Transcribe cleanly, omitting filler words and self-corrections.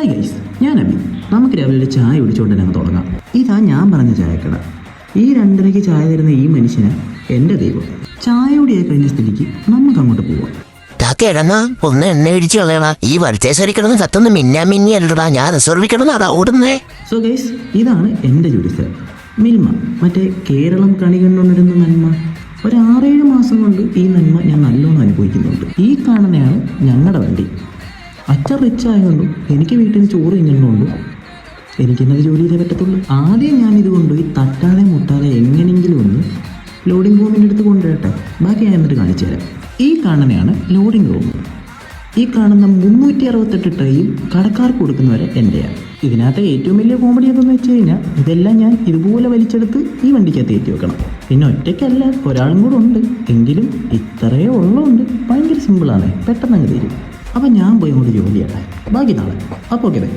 Hi guys, ഞാൻ അബി. നമുക്ക് രാവിലെ ഒരു ചായ കുടിച്ചുകൊണ്ട് തന്നെ തുടങ്ങാം. ഇതാ ഞാൻ പറഞ്ഞ ചായക്കട. ഈ 2:30-ക്ക് ചായ തരുന്ന ഈ മനുഷ്യന് എൻ്റെ ദൈവം. ചായ കുടിയായി കഴിഞ്ഞ സ്ഥിതിക്ക് നമുക്ക് അങ്ങോട്ട് പോവാം. കിടന്ന ഒന്ന് എണ്ണ ഇടിച്ച് കളയണ ഈ വരത്തേശ്വരി കിടന്ന് കത്തൊന്ന് മിന്നി അല്ലടാ, ഞാൻ റിസർവ് കിടന്ന് അതാ ഓടുന്നേ. സോ ഗൈസ്, ഇതാണ് എൻ്റെ ജോലി സ്ഥലം, മിൽമ. മറ്റേ കേരളം കണി കണ്ടുകൊണ്ടിരുന്ന നന്മ. ഒരു 6-7 മാസം കൊണ്ട് ഈ നന്മ ഞാൻ നല്ലോണം അനുഭവിക്കുന്നുണ്ട്. ഈ കാണുന്നതാണ് ഞങ്ങളുടെ വണ്ടി. അച്ഛൻ റിച്ച് ആയതുകൊണ്ടും എനിക്ക് വീട്ടിൽ നിന്ന് ചോറ് തിന്നുകൊണ്ടും എനിക്കിന്നത് ജോലി ചെയ്തേ പറ്റത്തുള്ളൂ. ആദ്യം ഞാനിത് കൊണ്ടുപോയി തട്ടാതെ മുട്ടാതെ എങ്ങനെയെങ്കിലും ഒന്ന് ലോഡിംഗ് റൂമിൻ്റെ അടുത്ത് കൊണ്ടുവരട്ടെ. ബാക്കി ഞാൻ എന്നിട്ട് കാണിച്ചു തരാം. ഈ കാണുന്നതാണ് ലോഡിംഗ് റൂം. ഈ കാണുന്ന 368 ട്രേയും കടക്കാർക്ക് കൊടുക്കുന്നവരെ എൻ്റെയാണ്. ഇതിനകത്ത് ഏറ്റവും വലിയ കോമഡി എന്തെന്ന് വെച്ച് കഴിഞ്ഞാൽ ഇതെല്ലാം ഞാൻ ഇതുപോലെ വലിച്ചെടുത്ത് ഈ വണ്ടിക്കകത്ത് കയറ്റി വെക്കണം. പിന്നെ ഒറ്റയ്ക്കല്ല, ഒരാളും കൂടെ ഉണ്ട്. എങ്കിലും ഇത്രയേ ഉള്ളതുകൊണ്ട് ഭയങ്കര സിമ്പിളാണ്, പെട്ടെന്ന് അങ്ങ് തീരും. അപ്പം ഞാൻ പോയി അങ്ങോട്ട് ജോലി ചെയ്യട്ടെ. ബാക്കി നാളെ. അപ്പോൾ ഓക്കെ ബൈ.